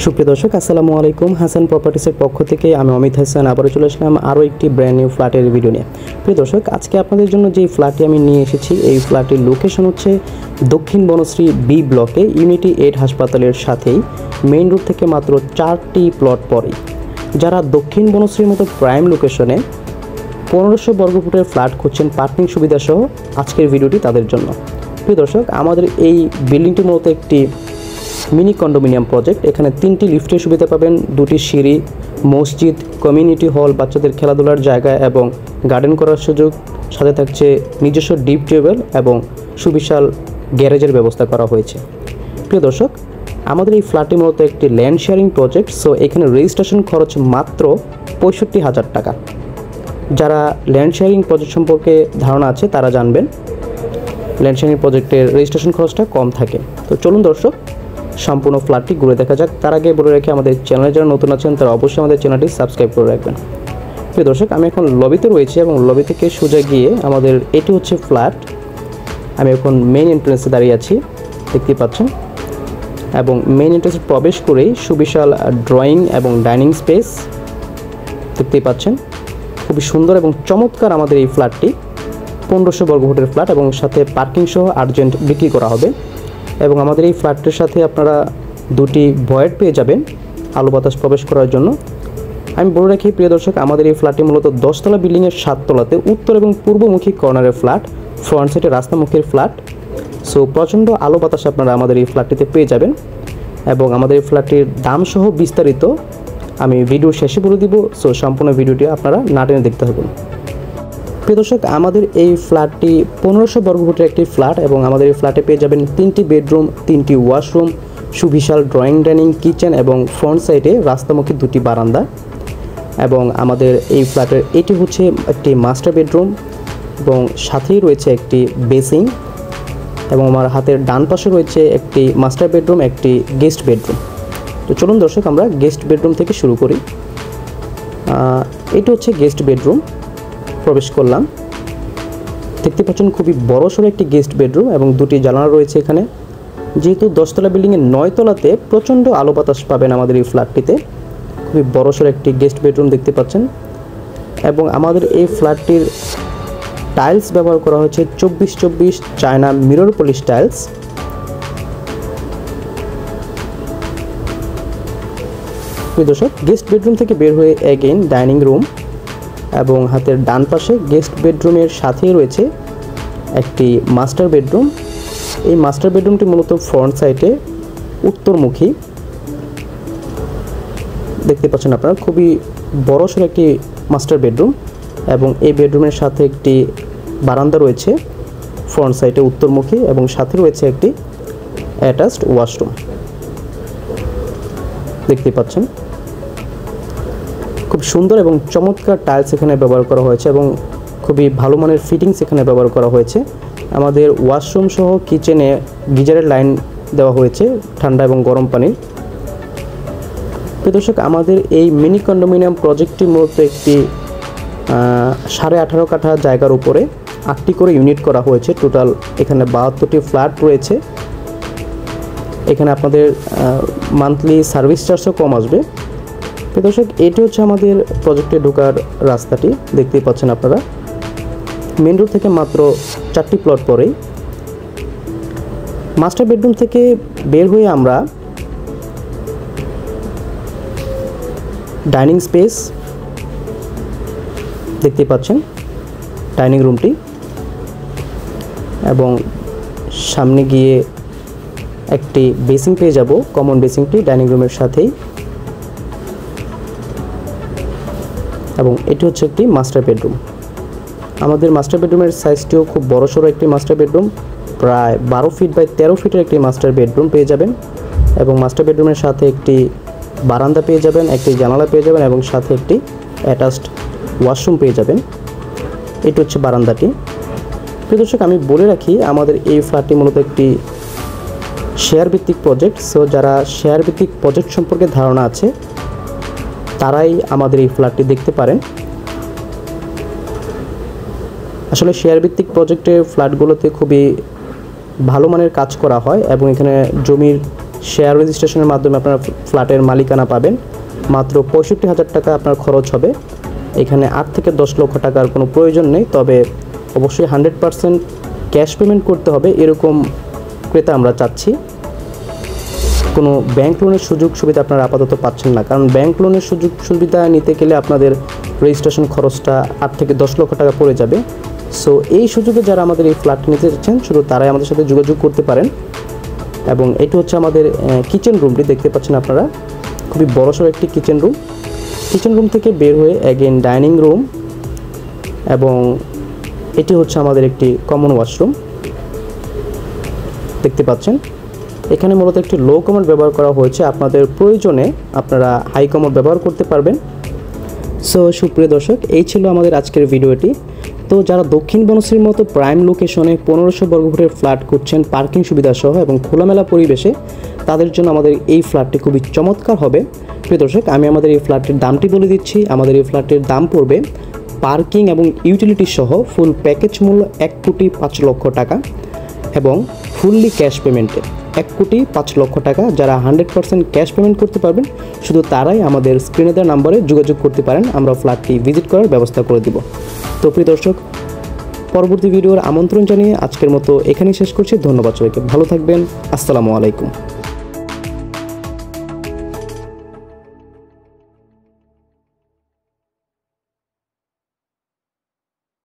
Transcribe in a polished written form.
সুপ্রিয় দর্শক আসসালামু আলাইকুম। হাসান প্রপার্টিসের পক্ষ থেকে আমি অমিত হাসান আবারও চলে আসলাম আরও একটি ব্র্যান্ড নিউ ফ্ল্যাটের ভিডিও নিয়ে। প্রিয় দর্শক, আজকে আপনাদের জন্য যে ফ্ল্যাটটি আমি নিয়ে এসেছি, এই ফ্ল্যাটের লোকেশন হচ্ছে দক্ষিণ বনশ্রী বি ব্লকে ইউনিটি 8 হাসপাতালের সাথেই মেইন রোড থেকে মাত্র 4টি প্লট পরেই। যারা দক্ষিণ বনশ্রীর মতো প্রাইম লোকেশনে 1500 বর্গফুটের ফ্ল্যাট খুঁজছেন পার্কিং সুবিধাসহ, আজকের ভিডিওটি তাদের জন্য। প্রিয় দর্শক, আমাদের এই বিল্ডিংটি মূলত একটি মিনি কন্ডোমিনিয়াম প্রজেক্ট। এখানে 3টি লিফটের সুবিধা পাবেন, 2টি সিঁড়ি, মসজিদ, কমিউনিটি হল, বাচ্চাদের খেলাধুলার জায়গা এবং গার্ডেন করার সুযোগ, সাথে থাকছে নিজস্ব ডিপ টিউবওয়েল এবং সুবিশাল গ্যারেজের ব্যবস্থা করা হয়েছে। প্রিয় দর্শক, আমাদের এই ফ্ল্যাটটি মূলত একটি ল্যান্ড শেয়ারিং প্রজেক্ট। সো এখানে রেজিস্ট্রেশন খরচ মাত্র 65,000 টাকা। যারা ল্যান্ড শেয়ারিং প্রজেক্ট সম্পর্কে ধারণা আছে তারা জানবেন ল্যান্ড শেয়ারিং প্রজেক্টের রেজিস্ট্রেশন খরচটা কম থাকে। তো চলুন দর্শক, সম্পূর্ণ ফ্ল্যাটটি ঘুরে দেখা যাক। তার আগে বলে রেখে আমাদের চ্যানেলে যারা নতুন আছেন তারা অবশ্যই আমাদের চ্যানেলটি সাবস্ক্রাইব করে রাখবেন। প্রিয় দর্শক, আমি এখন লবিতে রয়েছি এবং লবি থেকে সোজা গিয়ে আমাদের এটি হচ্ছে ফ্ল্যাট। আমি এখন মেইন এন্ট্রেন্সে দাঁড়িয়ে আছি, দেখতে পাচ্ছেন, এবং মেইন এন্ট্রেন্সে প্রবেশ করেই সুবিশাল ড্রয়িং এবং ডাইনিং স্পেস দেখতেই পাচ্ছেন। খুবই সুন্দর এবং চমৎকার আমাদের এই ফ্ল্যাটটি 1500 বর্গফুটের ফ্ল্যাট এবং সাথে পার্কিং সহ আর্জেন্ট বিক্রি করা হবে। এবং আমাদের এই ফ্ল্যাটটির সাথে আপনারা 2টি ভয়েড পেয়ে যাবেন আলো বাতাস প্রবেশ করার জন্য। আমি বলে রাখি প্রিয় দর্শক, আমাদের এই ফ্ল্যাটটি মূলত 10তলা বিল্ডিংয়ের 7 তলাতে উত্তর এবং পূর্বমুখী কর্নারের ফ্ল্যাট, ফ্রন্ট সাইডে রাস্তামুখীর ফ্ল্যাট। সো প্রচণ্ড আলো বাতাস আপনারা আমাদের এই ফ্ল্যাটটিতে পেয়ে যাবেন। এবং আমাদের এই ফ্ল্যাটটির দাম সহ বিস্তারিত আমি ভিডিওর শেষে বলে দিব। সো সম্পূর্ণ ভিডিওটি আপনারা না টেনে দেখতে হবে। প্রিয় দর্শক, আমাদের এই ফ্ল্যাটটি 1500 বর্গফুটের একটি ফ্ল্যাট এবং আমাদের এই ফ্ল্যাটে পেয়ে যাবেন 3টি বেডরুম, 3টি ওয়াশরুম, সুবিশাল ড্রয়িং ডাইনিং কিচেন এবং ফ্রন্ট সাইডে রাস্তামুখী 2টি বারান্দা। এবং আমাদের এই ফ্ল্যাটের এটি হচ্ছে একটি মাস্টার বেডরুম এবং সাথেই রয়েছে একটি বেসিং, এবং আমার হাতের ডান পাশে রয়েছে একটি মাস্টার বেডরুম, একটি গেস্ট বেডরুম। তো চলুন দর্শক, আমরা গেস্ট বেডরুম থেকে শুরু করি। এটি হচ্ছে গেস্ট বেডরুম। প্রবেশ করলাম, দেখতে পাচ্ছেন খুবই বড়সড় একটি গেস্ট বেডরুম এবং 2টি জানালা রয়েছে এখানে। যেহেতু 10তলা বিল্ডিংয়ের 9 তলাতে প্রচণ্ড আলো বাতাস পাবেন আমাদের এই ফ্ল্যাটটিতে। খুবই বড়সড় একটি গেস্ট বেডরুম দেখতে পাচ্ছেন। এবং আমাদের এই ফ্ল্যাটটির টাইলস ব্যবহার করা হয়েছে 24x24 China mirror polish tiles. দর্শক, গেস্ট বেডরুম থেকে বের হয়ে এগেইন ডাইনিং রুম এবং হাতের ডান পাশে গেস্ট বেডরুমের সাথেই রয়েছে একটি মাস্টার বেডরুম। এই মাস্টার বেডরুমটি মূলত ফ্রন্ট সাইডে উত্তরমুখী দেখতে পাচ্ছেন আপনারা। খুবই বড়সড় একটি মাস্টার বেডরুম এবং এই বেডরুমের সাথে একটি বারান্দা রয়েছে ফ্রন্ট সাইডে উত্তরমুখী এবং সাথে রয়েছে একটি অ্যাটাচড ওয়াশরুম দেখতে পাচ্ছেন। খুব সুন্দর এবং চমৎকার টাইলস এখানে ব্যবহার করা হয়েছে এবং খুবই ভালো মানের ফিটিংস এখানে ব্যবহার করা হয়েছে। আমাদের ওয়াশরুম সহ কিচেনে গিজারের লাইন দেওয়া হয়েছে ঠান্ডা এবং গরম পানির। প্রিয় দর্শক, আমাদের এই মিনি কন্ডোমিনিয়াম প্রজেক্টটি মূলত একটি 18.5 কাঠা জায়গার উপরে 8টি করে ইউনিট করা হয়েছে। টোটাল এখানে 72টি ফ্ল্যাট রয়েছে। এখানে আপনাদের মান্থলি সার্ভিস চার্জও কম আসবে। প্রিয় দর্শক, এটি হচ্ছে আমাদের প্রজেক্টে ঢোকার রাস্তাটি, দেখতেই পাচ্ছেন আপনারা। মেন রোড থেকে মাত্র 4টি প্লট পরেই। মাস্টার বেডরুম থেকে বের হয়ে আমরা ডাইনিং স্পেস দেখতে পাচ্ছেন, ডাইনিং রুমটি, এবং সামনে গিয়ে একটি বেসিং পেয়ে যাব, কমন বেসিংটি ডাইনিং রুমের সাথেই। এবং এটি হচ্ছে একটি মাস্টার বেডরুম। আমাদের মাস্টার বেডরুমের সাইজটিও খুব বড়সড় একটি মাস্টার বেডরুম, প্রায় 12 ফিট বাই 13 ফিটের একটি মাস্টার বেডরুম পেয়ে যাবেন। এবং মাস্টার বেডরুমের সাথে একটি বারান্দা পেয়ে যাবেন, একটি জানালা পেয়ে যাবেন এবং সাথে একটি অ্যাটাচড ওয়াশরুম পেয়ে যাবেন। এটি হচ্ছে বারান্দাটি। প্রিয় দর্শক, আমি বলে রাখি আমাদের এই ফ্ল্যাটটি মূলত একটি শেয়ার ভিত্তিক প্রজেক্ট। সো যারা শেয়ার ভিত্তিক প্রজেক্ট সম্পর্কে ধারণা আছে তারাই আমাদের এই ফ্ল্যাটটি দেখতে পারেন। আসলে শেয়ার ভিত্তিক প্রজেক্টের ফ্ল্যাটগুলোতে খুবই ভালো মানের কাজ করা হয় এবং এখানে জমির শেয়ার রেজিস্ট্রেশনের মাধ্যমে আপনারা ফ্ল্যাটের মালিকানা পাবেন। মাত্র 65,000 টাকা আপনার খরচ হবে। এখানে 8 থেকে 10 লক্ষ টাকার কোনো প্রয়োজন নেই, তবে অবশ্যই 100% ক্যাশ পেমেন্ট করতে হবে এরকম ক্রেতা আমরা চাচ্ছি। কোনো ব্যাংক লোনের সুযোগ সুবিধা আপনারা আপাতত পাচ্ছেন না, কারণ ব্যাংক লোনের সুযোগ সুবিধা নিতে গেলে আপনাদের রেজিস্ট্রেশন খরচটা 8 থেকে 10 লক্ষ টাকা পড়ে যাবে। সো এই সুযোগে যারা আমাদের এই ফ্ল্যাট নিতে চাচ্ছেন শুধু তারাই আমাদের সাথে যোগাযোগ করতে পারেন। এবং এটি হচ্ছে আমাদের কিচেন রুমটি, দেখতে পাচ্ছেন আপনারা, খুবই বড়সড় একটি কিচেন রুম। কিচেন রুম থেকে বের হয়ে অ্যাগেন ডাইনিং রুম, এবং এটি হচ্ছে আমাদের একটি কমন ওয়াশরুম দেখতে পাচ্ছেন। এখানে মূলত একটি লো কমোড ব্যবহার করা হয়েছে, আপনাদের প্রয়োজনে আপনারা হাই কমোড ব্যবহার করতে পারবেন। সো সুপ্রিয় দর্শক, এই ছিল আমাদের আজকের ভিডিওটি। তো যারা দক্ষিণ বনশ্রীর মতো প্রাইম লোকেশনে 1500 বর্গফুটের ফ্ল্যাট করছেন পার্কিং সুবিধা সহ এবং খোলামেলা পরিবেশে, তাদের জন্য আমাদের এই ফ্ল্যাটটি খুবই চমৎকার হবে। প্রিয় দর্শক, আমি আমাদের এই ফ্ল্যাটের দামটি বলে দিচ্ছি। আমাদের এই ফ্ল্যাটের দাম পড়বে পার্কিং এবং ইউটিলিটি সহ ফুল প্যাকেজ মূল্য 1,05,00,000 টাকা এবং ফুললি ক্যাশ পেমেন্টে 1,05,00,000 টাকা। যারা 100% ক্যাশ পেমেন্ট করতে পারবেন শুধু তারাই আমাদের স্ক্রিনে দেওয়া নাম্বারে যোগাযোগ করতে পারেন, আমরা ফ্ল্যাটটি ভিজিট করার ব্যবস্থা করে দিব। তো প্রিয় দর্শক, পরবর্তী ভিডিওর আমন্ত্রণ জানিয়ে আজকের মতো এখানেই শেষ করছি। ধন্যবাদ সবাইকে, ভালো থাকবেন, আসসালামু আলাইকুম।